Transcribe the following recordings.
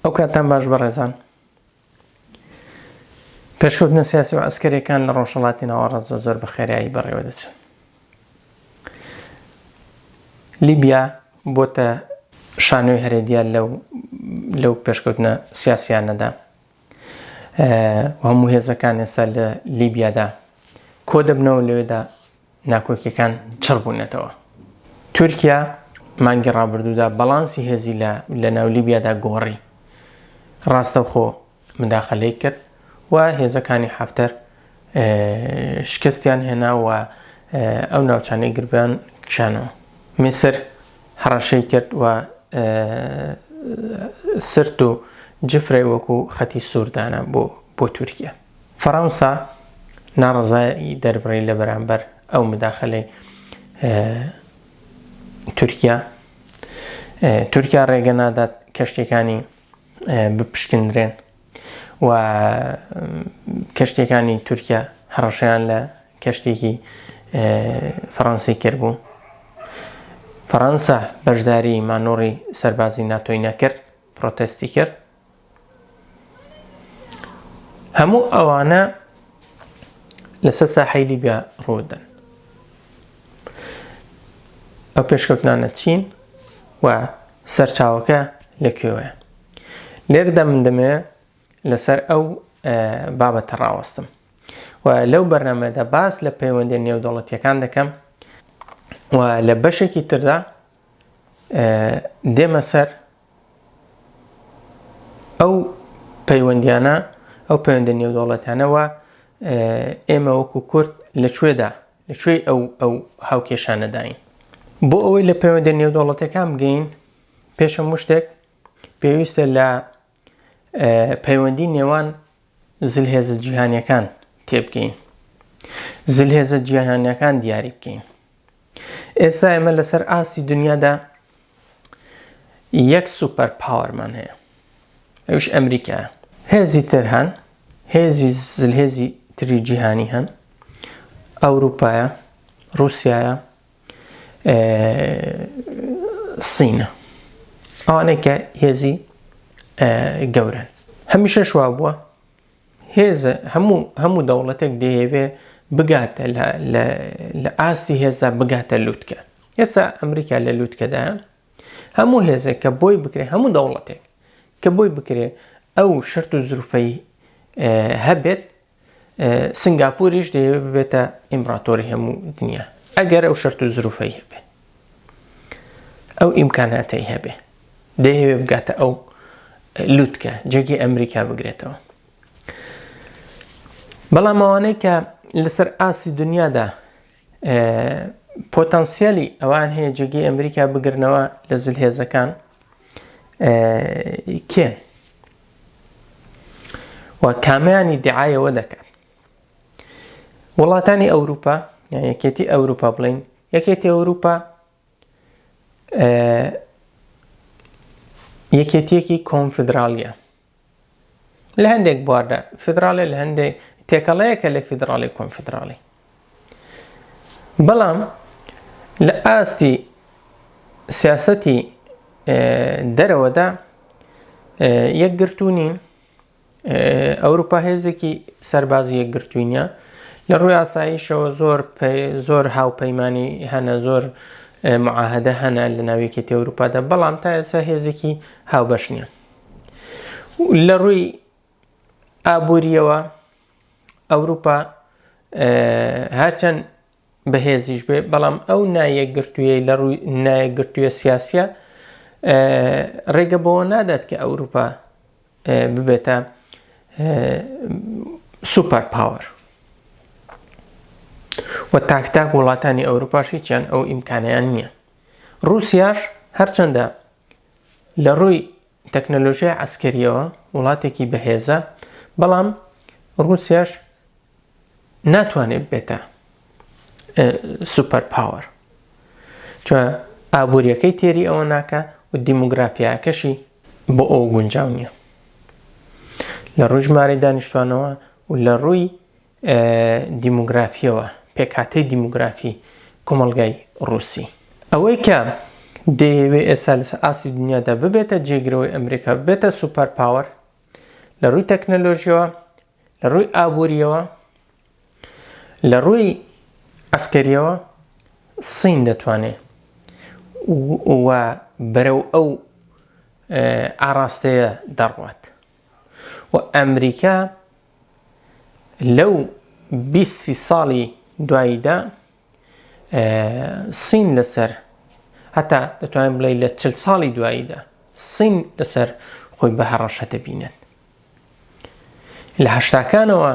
ئەو کاتان باش بەڕێزان پێشکەوتنە سیاسی و عەسکەریەکان لە ڕۆژهەڵاتی ناوەڕاست زۆر بە خێرایی بەڕێوە دەچن. لیبیا بۆتە شانۆی هەرێدیان لەو پێشکەوتنە سیاسیانەدا و هەموو هێزەکان ئێستا لە لیبیادا کۆ دەبنەوە لەوێدا ناکۆکیەکان چڕ بوونەتەوە. تورکیا مانگی ڕابردوودا بەڵانسی هێزی لە ناو لیبیادا گۆڕی، ڕاستەوخۆ مداخەلەی کرد و هێزەکانی حەفتەر شکستیان هێنا و ئەو ناوچانەی گربیان کشانەوە. میسر هەڕەشەی کرد و سرت و جفرەی وەکو خەتی سووردانە بۆ تورکیا. فەڕەنسا ناڕەزایی دەربڕی لە بەرامبەر ئەو مداخەلەی تورکیا ڕێگە نادات کەشتەکانی بپشکندرێن و کەشتەکانی تورکیا هەڕەشەیان لە کەشتێکی فەڕەنسی کرد بوو. فەڕەنسا بەشداری مانۆڕی سەربازی ناتۆی نەکرد، پرۆتستی کرد. هەموو ئەوانە لەسەر ساحەی لیبیا ڕوودن. ئەو پێشکەوتنانە چین و سەرچاوەکە لەکوێوەیە. لێرەدا من دەمەوێت لەسەر ئەو بابەتە ڕاوەستم و لەو بەرنامەدا باس لە پەیوەندی نێودەوڵەتیەکان دەکەم و لە بەشێکی تردا دێمە سەر ئەو پەیوەندیانە، ئەو پەیوەندە نێودەوڵەتیانەوە ئێمە وەکو کورد لەکوێ ئەو هاوکێشانەداین. بۆ ئەوەی لە پەیوەندە نێودەوڵەتیەکان بگەین، پێش هەموو شتێک پێویستە لە پەیوەندی نێوان زلهێزە جیهانیەکان تێبگەین، زلهێزە جیهانیەکان دیاری بکەین. ئێستا ئێمە لەسەر ئاستی دنیادا یەک سوپەر پاوەرمان هەیە، ئەوش ئەمریکایە. هێزی تر هەن، هێزی زلهێزی تری جیهانی هەن، ئەوروپایە، رووسیایە، سینە. ئەوانەی کە هێزی گەورن. هەمیشە شوا بووە هەموو دەوڵەتێک دەیەوێ بگاتە لە ئاستی هێزا بگاتە لووتکە. ئێستا ئەمریکا لە لووتکەدایە. هەموو هێزێک کە بۆی بکرێ، هەموو دەوڵەتێک کە بۆی بکرێ ئەو شەرت و زروفەی هەبێت، سنگاپوریش دەیەوێت ببێتە ئیمپراتۆری هەموو دنیا. ئەگەر ئەو شەرت و زروفەی هەبێ، ئەو ئیمکاناتەی هەبێ، دەیەوێت بگاتە ئەو لووتکە، جێگی ئەمریکا بگرێتەوە. بەڵام ئەوانەی کە لەسەر ئاسی دنیادا پۆتەنسیالی ئەوان هەیە جێگەی ئەمریکا بگرنەوە لە زلهێزەکان کێن و کامیانی دیعایەوە دەکات. وڵاتانی ئەوروپا، یان یەکێتی ئەوروپا بڵین، یەکێتی ئەوروپا یەکێتیەکی کۆنفدرالیە. لە هەندێک بواردا فدراڵێ، لە هەندێک تێکەڵەیەکە لە فیدراڵی کۆنفدراڵی. بەڵام لە ئاستی سیاسەتی دەرەوەدا یەکگرتوو نین. ئەوروپا هێزێکی سەربازی یەکگرتووی، لە ڕووی ئاساییشەوە زۆر هاوپەیمانی هەنە، زۆر معاهدە هەنە لە ناویەکێتی ئەوروپادا، بەڵام تا ئێستا هێزێکی هاوبەش نییە. لە ڕووی ئابووریەوە ئەوروپا هەرچەند بەهێزیش بێ، بەڵام ئەو نایەکگرتوویەی لە ڕووی نایەکگرتوویە سیاسیە ڕێگە بەوە نادات کە ئەوروپا ببێتە سوپەر پاوەر. و تاک وڵاتانی ئەوروپاش هیچیان ئەو ئیمکانیان نییە. رووسیاش هەرچەندە لە ڕووی تەکنەلۆژیای عەسکەریەوە وڵاتێکی بەهێزە، بەڵام رووسیاش ناتوانێت بێتە سوپەر پاوەر، چۆن ئابووریەکەی تێری ئەوە ناکە و دیموگرافیاکەشی بۆ ئەو گونجاو نییە لە ڕووی ژمارەی دانیشتوانەوە و لە ڕووی دیموگرافیەوە، پێکهاتەی دیموگرافی کۆمەڵگای ڕووسی. ئەوەی کە دەیەوێت ئێستا لە ئاسی دنیادا ببێتە جێگرەوەی ئەمریکا، ببێتە سوپەر پاوەر لە ڕووی تەکنەلۆژیەوە، لە ڕووی ئابوووریەوە، لە ڕووی ئەسکەریەوە. سین دەتوانێت و بەرەو ئەو ئاراستەیە دەڕوات و ئەمریکا لەو 20 ساڵی دواییدا سین لەسەر هەتا دەتوانین بڵێ لە 40 ساڵی دواییدا سین لەسەر خۆی بە هەڕەشە دەبینێت. لە هەشتاکانەوە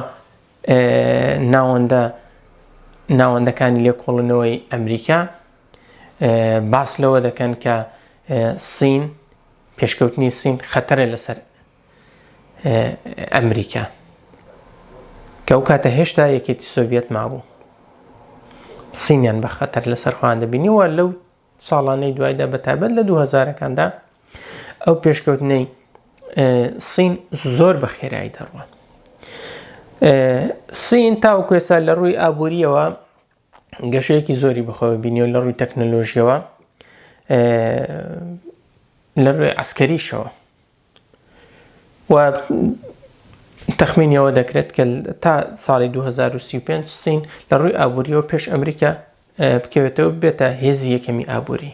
ناوەندەکانی لێکۆڵنەوەی ئەمریکا باس لەوە دەکەن کە سین، پێشکەوتنی سین خەتەرە لەسەر ئەمریکا، کە ئەو کاتە هێشتا یەکێتی سۆڤیەت مابوو. سینیان بە خەتەر لەسەر خۆیان دەبینی و لەو ساڵانەی دوایدا بەتایبەت لە 2000ەکاندا ئەو پێشکەوتنەی سین زۆر بە خێرایی دەڕوە. سین تاوەکو ئێستا لە ڕووی ئابووریەوە گەشەیەکی زۆری بەخۆوە بینی و لە ڕووی تەکنەلۆژیەوە، لە ڕووی ئەسکەریشەوە، و تەخمینیەوە دەکرێت کە تا ساڵی 2035 سین لە ڕووی ئابووریەوە پێش ئەمریکا بکەوێتەوە بێتە هێزی یەکەمی ئابووری.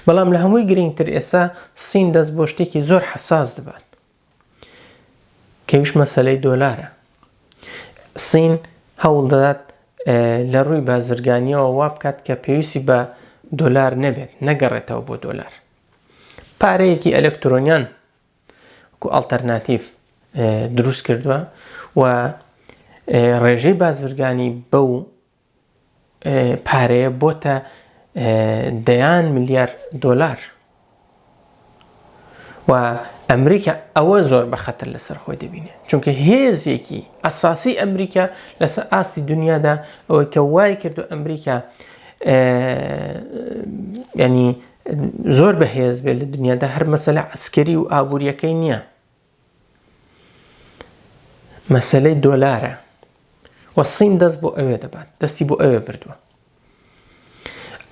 بەڵام لە هەمووی گرنگتر ئێستا سین دەست بۆ شتێکی زۆر حەساس دەبات، کەویش مەسەلەی دۆلارە. سین هەوڵ دەدات لە ڕووی بازرگانیەوە وا بکات کە پێویستی بە دۆلار نەبێت، نەگەڕێتەوە بۆ دۆلار. پارەیەکی ئەلکترۆنیان و ئەڵتەرناتیڤ دروست کردووە و ڕێژەی بازرگانی بەو پارەیە بۆتە دەیان ملیار دۆلار، و ئەمریکا ئەوە زۆر بە خەتەر لەسەر خۆی دەبینێت، چونکە هێزێکی ئەساسی ئەمریکا لەسەر ئاستی دنیادا ئەوەی کە وای کردو ئەمریکا ینی زۆر بەهێز بێت لە دنیادا، هەر مەسەلە عەسکەری و ئابووریەکەی نییە، مەسەلەی دۆلارە. و سین دەست بۆ ئەوێ دەبات، دەستی بۆ ئەوێ بردووە.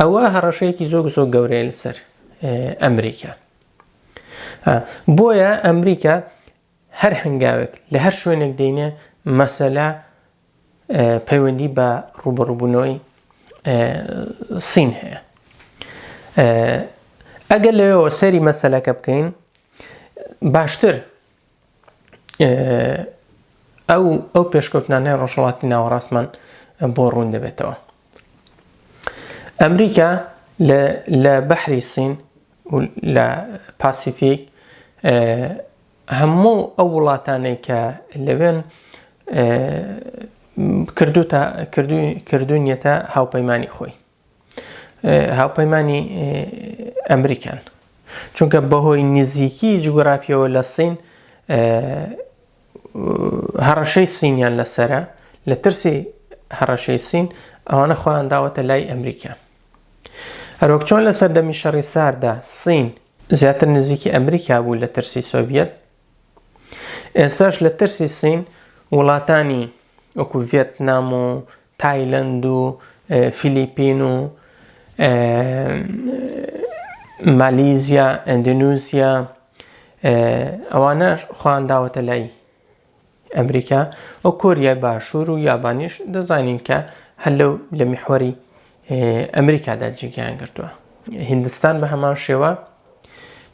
ئەوە هەڕەشەیەکی زۆر گەورەیە لەسەر ئەمریکا. بۆیە ئەمریکا هەر هەنگاوێک لە هەر شوێنێک دێنێ مەسەلە پەیوەندی بە ڕوبەڕووبوونەوەی سین هەیە. ئەگەر لەوێەوە سەری مەسەلەکە بکەین باشتر ئەو پێشکەوتنانەی ڕۆژهەڵاتی ناوەڕاستمان بۆ ڕوون دەبێتەوە. ئەمریکا لە بەحری سین و لە پاسیفیک هەموو ئەو وڵاتانەی کە لەوێن کردوونیەتە هاوپەیمانی خۆی، هاوپەیمانی ئەمریکان، چونکە بەهۆی نزیکی جوگرافیەوە لە سین هەڕەشەی سینیان لەسەرە، لە ترسی هەڕەشەی سین ئەوانە خۆیان داوەتە لای ئەمریکا. هەروەک چۆن لە سەردەمی شەڕی ساردا سین زیاتر نزیکی ئەمریکا بوو لە ترسی سۆڤیەت، ئێستاش لە ترسی سین وڵاتانی وەکو ڤێتنام و تایلەند و فیلیپین و مالیزیا، ئەندونوزیا، ئەوانەش خۆیان داوەتە لای ئەمریکا. و کۆریای باشوور و یابانیش دەزانین کە هەر لە میحوەری ئەمریکادا جێگیان گرتووە. هیندستان بە هەمان شێوە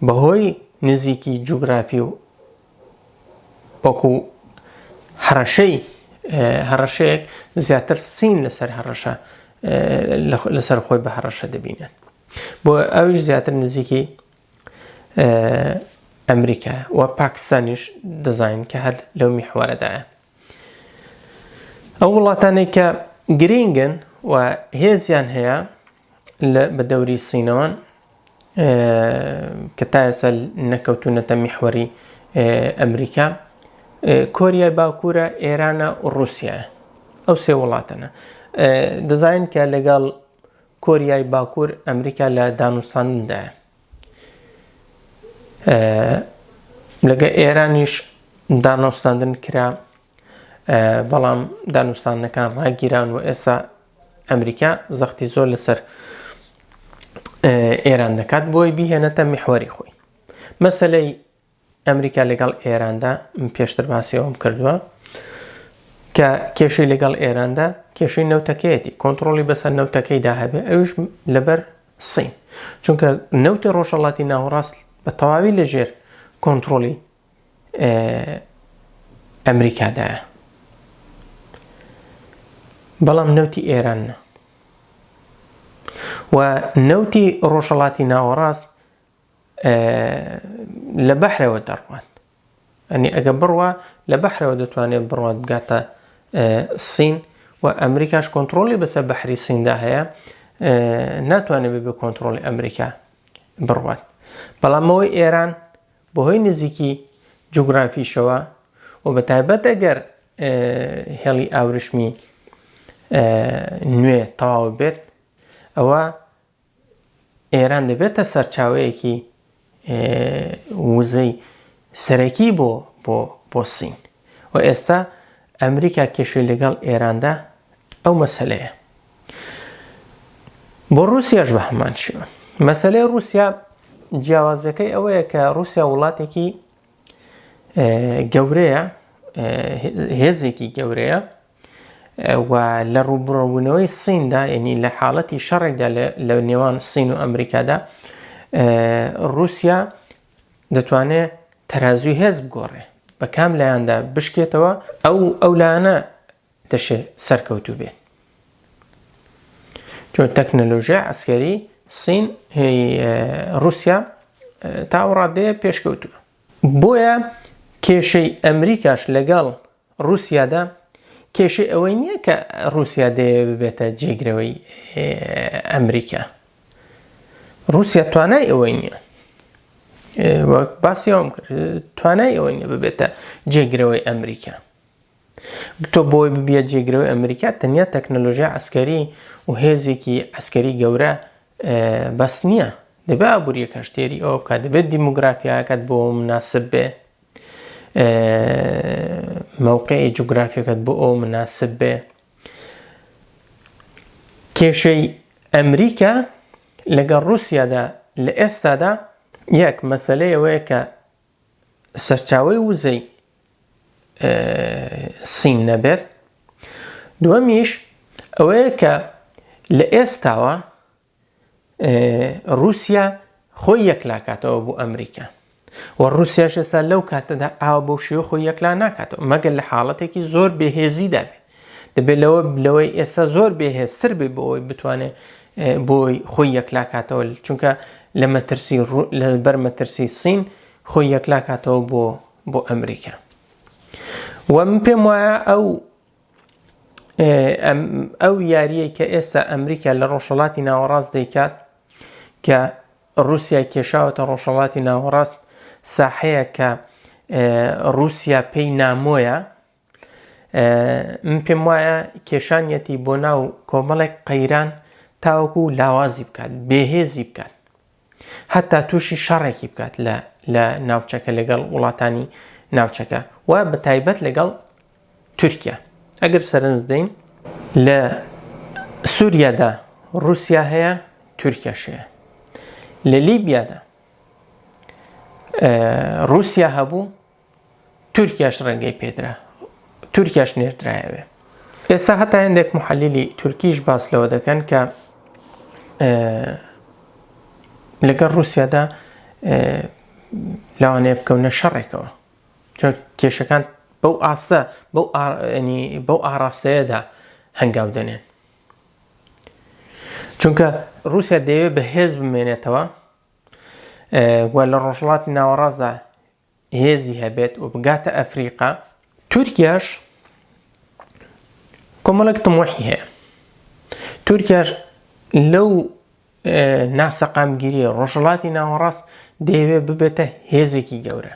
بەهۆی نزیکی جوگرافی و وەکو هەڕەشەیەک زیاتر سین لەسەر خۆی بە هەڕەشە دەبینێت، بۆ ئەویش زیاتر نزیکی ئەمریکا و پاکستانیش دەزانین کە هەر لەو میحوەرەدایە. ئەو وڵاتانەی کە گرنگن و هێزیان هەیە بە دەوری سینەوەن کە تا ئێستا نەکەوتونەتە میحوەری ئەمریکا، کۆریای باکوورە، ئێرانە و رووسیایە. ئەو سێ وڵاتەنە. دەزانین کە لەگەڵ کۆریای باکوور ئەمریکا لە دانوستاندایە، لەگە ئێرانیش دانوستاندن کرا، بەڵام دانوستانەکان ڕاگیران و ئێستا ئەمریکا زەختی زۆر لەسەر ئێران دەکات بۆی بیهێنێتە میحوەری خۆی. مەسەلەی ئەمریکا لەگەڵ ئێراندا پێشتر باسیەوەم کردووە کە کێشەی لەگەڵ ئێراندا کێشەی نەوتەکەیەتی کۆنتڕۆلی بەسەر نەوتەکەیدا هەبێ ئەوش لەبەر سین چونکە نەوتی ڕۆژهەڵاتی ناوەڕاست بە تەواوی لەژێر کۆنتڕۆلی ئەمریکادایە بەڵام نەوتی ئێران نە و نەوتی ڕۆژهەڵاتی ناوەڕاست لە بەحرەوە دەڕوات ئەنی ئەگە بڕوا لە بەحرەوە دەتوانێت بڕوات بگاتە سین و ئەمریکاش کۆنتڕۆلی بەسەر بەحری سیندا هەیە ناتوانێت بێ کۆنتڕۆلی ئەمریکا بڕوات بەڵامەوەی ئێران بەهۆی نزیکی جوگرافیشەوە و بە تایبەت ئەگەر هێڵی ئاوریشمی نوێ تەواو بێت ئەوە ئێران دەبێتە سەرچاوەیەکی وزەی سەرەکی بۆ سین و ئێستا ئەمریکا کێشەی لەگەڵ ئێراندا ئەو مەسەلەیە بۆ رووسیاش بە هەمان شێوە مەسەلەی رووسیا جیاوازەکەی ئەوەیە کە رووسیا وڵاتێکی گەورەیە هێزێکی گەورەیە و لە ڕووبڕەبوونەوەی سیندا یعنی لە حاڵەتی شەڕێکدا لە نێوان سین و ئەمریکادا رووسیا دەتوانێت تەرازوی هێز بگۆڕێ بە کام لایەندا بشکێتەوە ئەو لایەنە دەشێت سەرکەوتوو بێت چۆن تەکنەلۆژیا عەسکەری سین رووسیا تا ئەو ڕادەیە پێشکەوتووە بۆیە کێشەی ئەمریکاش لەگەڵ رووسیادا کێشەی ئەوەی نییە کە رووسیا دەیەوێت ببێتە جێگرەوەی ئەمریکا رووسیا توانای ئەوەی نییە وەک باسیەوەم کرد توانای ئەوەی نییە ببێتە جێگرەوەی ئەمریکا تۆ بۆی ببیە جێگرەوەی ئەمریکا تەنیا تەکنەلۆژیا عەسکەری و هێزێکی عەسکەری گەورە بەس نییە دەبێت ئابوووریەکەش تێری ئەوە بکات دەبێت دیموگرافیاکەت بۆ مناسب بێ موقعی جوگرافیەکەت بۆ ئەو مناسب بێ کێشەی ئەمریکا لەگەڵ رووسیادا لە ئێستادا یەک مەسەلەی ئەوەیە کە سەرچاوەی وزەی سین نەبێت دووەمیش ئەوەیە کە لە ئێستاوە رووسیا خۆی یەکلاکاتەوە بۆ ئەمریکا و رووسیاش ئێستا لەو کاتەدا ئاوا بۆ شێوە خۆی یەکلا ناکاتەوە مەگەر لە حاڵەتێکی زۆر بێهێزیدا بێت دەبێت لەوەی ئێستا زۆر بێهێزتر بێ بۆ ئەوی بتوانێت بۆی خۆی یەکلاکاتەوە چونکە لەبەر مەترسی سین خۆی یەکلاکاتەوە بۆ ئەمریکا و من پێم وایە ئەو یاریەی کە ئێستا ئەمریکا لە ڕۆژهەڵاتی ناوەڕاست دەیکات کە رووسیا کێشاوەتە ڕۆژهەڵاتی ناوەڕاست ساحەیە کە رووسیا پێی نامۆیە من پێم وایە کێشانیەتی بۆ ناو کۆمەڵێک قەیران تاوەکو لاوازی بکات بێهێزی بکات هەتا تووشی شەڕێکی بکات لە ناوچەکە لەگەڵ وڵاتانی ناوچەکە و بە تایبەت لەگەڵ تورکیا ئەگەر سەرنج دەین لە سووریادا رووسیا هەیە تورکیاش هەیە لە لیبیادا رووسیا هەبوو تورکیاش ڕەنگەی پێدرا تورکیاش نێردرایەوێ ئێستا هەتا هەندێک محەلیلی تورکیش باس لەوە دەکەن کە لەگەڵ رووسیادا لەوانەیە بکەونە شەڕێکەوە چۆن کێشەکان بەو ئاراستەیەدا هەنگاو دەنێن چونکە رووسیا دەیەوێت بە هێز بمێنێتەوە و لە ڕۆژهەڵاتی ناوەڕاستدا هێزی هەبێت و بگاتە ئەفریقا تورکیاش کۆمەڵێک تمۆحی هەیە تورکیاش لەو ناسەقامگیریە ڕۆژهەڵاتی ناوەڕاست دەیەوێت ببێتە هێزێکی گەورە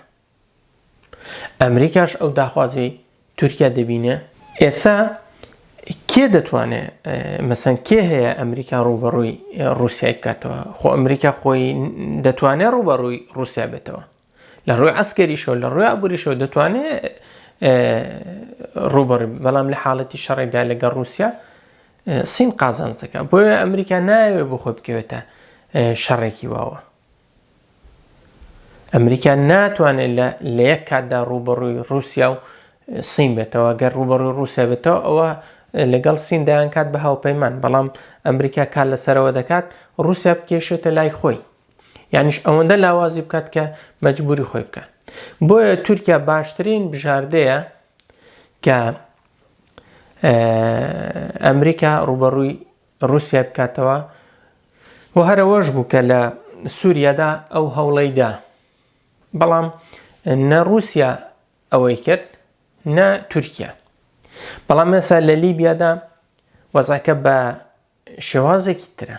ئەمریکاش ئەو داخوازی تورکیا دەبینێ ئێستا کێ دەتوانێت مەسەن کێ هەیە ئەمریکا ڕوبەڕووی رووسیای بکاتەوە خۆ ئەمریکا خۆی دەتوانێت ڕوبەڕووی رووسیا بێتەوە لە ڕووی عەسکەریشەوە لە ڕووی ئابووریشەوە دەتوانێت ڕوبەڕووی بەڵام لە حاڵەتی شەڕێکدا لەگەڵ رووسیا سین قازانج دەکات بۆیە ئەمریکا نایەوێت بۆ خۆی بکەوێتە شەڕێکی واوە. ئەمریکا ناتوانێت لە یەک کاتدا ڕوبەڕووی رووسیا و سین بێتەوە. گەر ڕوبەڕووی رووسیا بێتەوە ئەوە لەگەڵ سین دایان کات بە هاوپەیمان، بەڵام ئەمریکا کات لەسەرەوە دەکات رووسیا بکێشێتە لای خۆی، یانیش ئەوەندە لاوازی بکات کە مەجبوری خۆی بکات. بۆیە تورکیا باشترین بژاردەیە کە ئەمریکا ڕوبەڕووی رووسیا بکاتەوە. و هەرەوەش بوو کە لە سووریادا ئەو هەوڵەیدا، بەڵام نە رووسیا ئەوەی کرد نە تورکیا. بەڵام ئێستا لە لیبیادا وەزعەکە بە شێوازێکی ترە.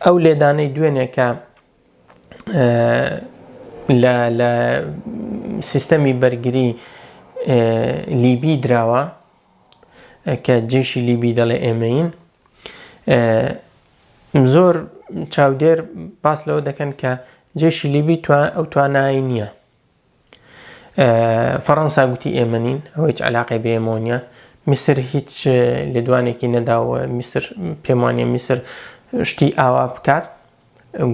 ئەو لێدانەی دوێنێ کە لە سیستەمی بەرگری لیبی دراوە کە جێشی لیبی دەڵێ ئێمەین، زۆر چاودێر باس لەوە دەکەن کە جێشی لیبی ئەو توانایی نییە. فەڕەنسا گوتی ئێمە نین، ئەوە هیچ عەلاقەی بە ئێمە نییە. میسر هیچ لێدوانێکی نەداوە میسر پێم وانیە میسر شتی ئاوا بکات.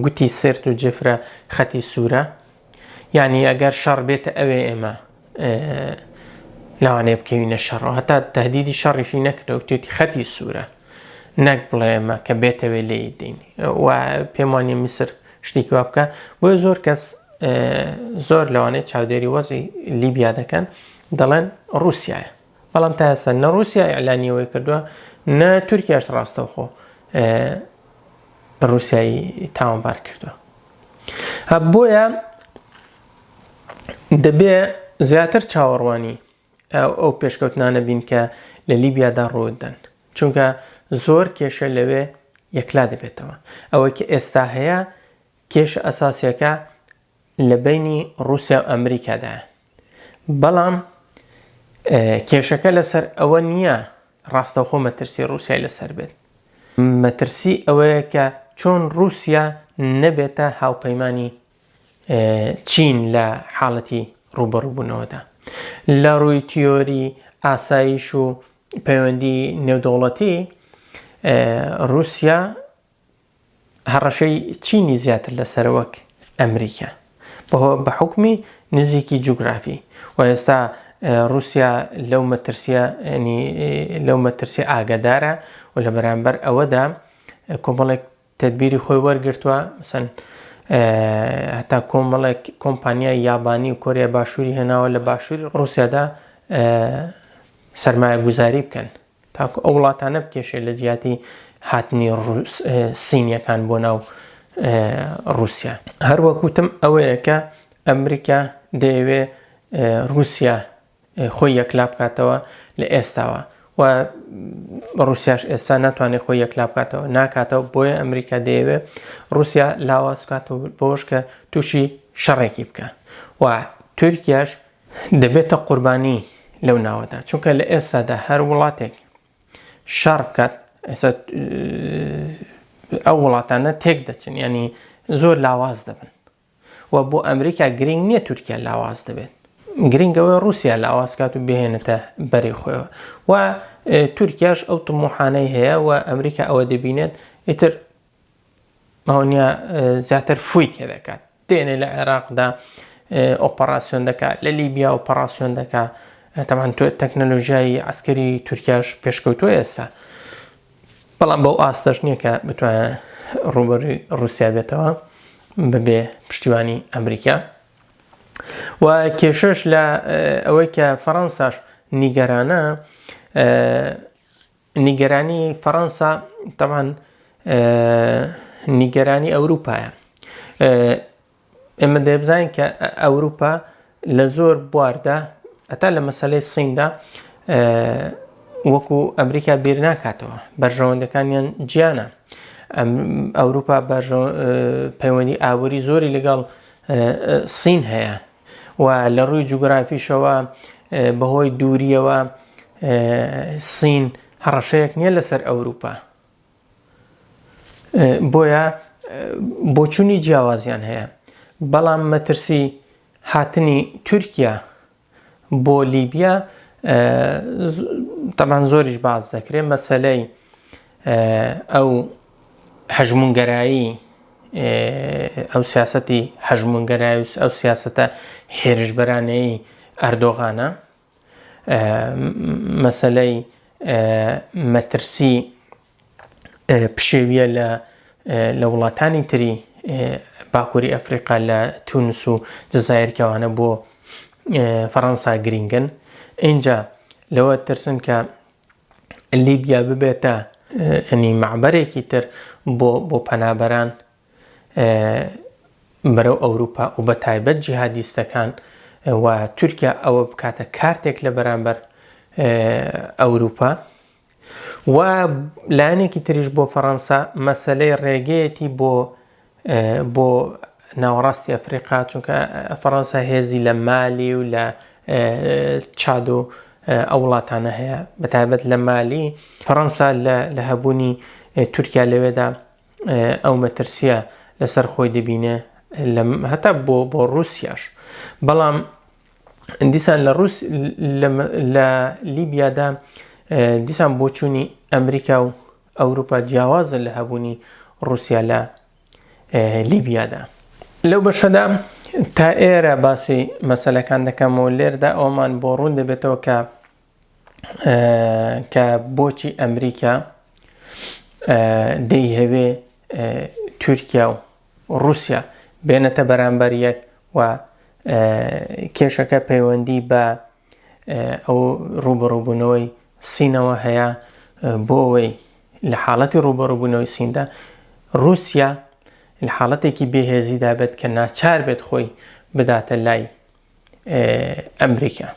گوتی سرت و جێفرە خەتی سوورە، یعنی ئەگەر شەڕ بێتە ئەوێ ئێمە لەوانەیە بکەوینە شەڕەوە. هەتا تەهدیدی شەڕیشی نەکردەوە، وتێتی خەتی سوورە، نەک بڵێ ئێمە کە بێتەوێ لێی دەین. و پێم وانیە میسر شتێکی وا بکە. بۆیە زۆر کەس زۆر لەوانەیە چاودێری وەزی لیبیا دەکەن، دەڵێن رووسیایە، بەڵام تا ئێستا نە رووسیا ئیعلانیەوەی کردووە نە تورکیاش ڕاستەوخۆ رووسیایی تاوانبار کردووە. بۆیە دەبێ زیاتر چاوەڕوانی ئەو پێشکەوتنانە بین کە لە لیبیادا ڕوودەن، چونکە زۆر کێشە لەوێ یەکلا دەبێتەوە. ئەوەی کە ئێستا هەیە کێشە ئەساسیەکە لە بینی رووسیا و ئەمریکادایە، بەڵام کێشەکە لەسەر ئەوە نییە ڕاستەوخۆ مەترسی رووسیای لەسەر بێت. مەترسی ئەوەیە کە چۆن رووسیا نەبێتە هاوپەیمانی چین لە حاڵەتی ڕوبەڕووبوونەوەدا. لە ڕووی تیۆری ئاسایش و پەیوەندی نێودەوڵەتی رووسیا هەڕەشەی چینی زیاتر لەسەر وەک ئەمریکا بە حکمی نزیکی جوگرافی. و ئێستا رووسیا لەو مەترسی ئاگادارە و لە بەرامبەر ئەوەدا کۆمەڵێک تەدبیری خۆی وەرگرتووە. مەسەن هەتا کۆمەڵێک کۆمپانیای یابانی و کۆریا باشووری هێناوە لە باشووری رووسیادا سەرمایە گوزاری بکەن تاکو ئەو وڵاتانە بکێشێ لە جیاتی هاتنی سینیەکان بۆ ناو رووسیا. هەروەکوتم ئەوەیە کە ئەمریکا دەیەوێ رووسیا خۆی یەکلا بکاتەوە لە ئێستاوە، و رووسیاش ئێستا ناتوانێت خۆی یەکلا بکاتەوە، ناکاتەوە. بۆیە ئەمریکا دەیەوێت رووسیا لاواز بکاتەوە بۆش کە تووشی شەڕێکی بکە، و تورکیاش دەبێتە قوربانی لەو ناوەدا، چونکە لە ئێستادا هەر وڵاتێک شەڕ بکات ئەو وڵاتانە تێک دەچن، ینی زۆر لاواز دەبن. و بۆ ئەمریکا گرنگ نییە تورکیا لاواز دەبێت، گرنگەوەی رووسیا لاواز کات و بهێنێتە بەری خۆیەوە. و تورکیاش ئەو تموحانەی هەیە و ئەمریکا ئەوە دەبینێت ئیتر ماوەنیە زیاتر فووی تێ دەکات، دێنێ لە عێراقدا ئۆپەراسیۆن دەکات، لە لیبیا ئۆپەراسیۆن دەکات. تەمان تەکنەلۆژیای عەسکەری تورکیاش پێشکەوتووە ئێستا، بەڵام بەو ئاستەش نییە کە بتوانێت ڕوبەڕووی رووسیا بێتەوە بەبێ پشتیوانی ئەمریکا. و کێشەش لە ئەوەی کە فەڕەنساش نیگەرانە، نیگەرانی فەڕەنسا تەمان نیگەرانی ئەوروپایە. ئێمە دەبزانین کە ئەوروپا لە زۆر بواردا هەتا لە مەسەلەی سیندا وەکو ئەمریکا بیر ناکاتەوە، بەرژەوەندەکانیان گیانە. ئەوروپا پەیوەندی ئابووری زۆری لەگەڵ سین هەیە، و لە ڕووی جوگرافیشەوە بەهۆی دووریەوە سین هەڕەشەیەک نییە لەسەر ئەوروپا. بۆیە بۆچوونی جیاوازیان هەیە. بەڵام مەترسی هاتنی تورکیا بۆ لیبیا تەمان زۆریش باز دەکرێت. مەسەلەی ئەو هەژمونگەرایی ئەو سیاسەتی هەژمونگەرایی ئەو سیاسەتە هێرشبەرانەی ئەردۆغانە، مەسەلەی مەترسی پشێویە لە وڵاتانی تری باکووری ئەفریقا لە تونس و جەزایرکەوانە بۆ فەڕەنسا گرنگن. اینجا لەوە ترسن کە لیبیا ببێتە معبەرێکی تر بۆ پەنابەران بەرەو ئەوروپا و بە تایبەت جیهادیستەکان، و تورکیا ئەوە بکاتە کارتێک لە بەرامبەر ئەوروپا. و لایەنێکی تریش بۆ فەڕەنسا مەسەلەی ڕێگەیەتی بۆ ناوەڕاستی ئەفریقا، چونکە فەڕەنسا هێزی لە مالی و لە چاد و ئەو وڵاتانە هەیە. بەتایبەت لە مالی فەڕەنسا لە هەبوونی تورکیا لەوێدا ئەو مەترسیە لەسەر خۆی دەبینێ، هەتا بۆ رووسیاش. بەڵام دیسان لە لیبیادا دیسان بۆ چوونی ئەمریکا و ئەوروپا جیاوازە لە هەبوونی رووسیا لە لیبیادا. لەو بەشەدا تا ئێرە باسی مەسەلەکان دەکەم و لێردا ئەومان بۆ ڕوون دەبێتەوە کە بۆچی ئەمریکا دەیهەوێ تورکیا و رووسیا بێنەتە بەرامبەر یەک و کێشەکە پەیوەندی بە ئەو ڕوبەڕووبوونەوەی سینەوە هەیە، بۆ ئەوەی لە حاڵەتی ڕوبەڕووبوونەوەی سیندا رووسیا لە حاڵەتێکی بێهێزیدا بێت کە ناچار بێت خۆی بداتە لای ئەمریکا.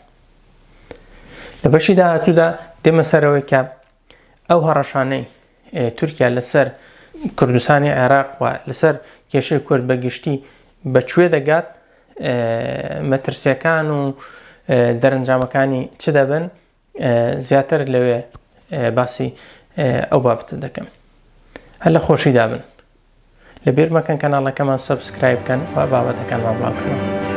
لە بەشی داهاتوودا دێمە سەرەوەی کە ئەو هەڕەشانەی تورکیا لەسەر کوردستانی عێراق و لەسەر کێشەی کورد بەگشتی بەکوێ دەگات، مەترسیەکان و دەرەنجامەکانی چ دەبن، زیاتر لەوێ باسی ئەو بابەتە دەکەم. هەر لە خۆشی دابن، لەبیر مەکەن کەناڵەکەمان سەبسکرایب بکەن و بابەتەکانمان بڵاو بکەنەوە.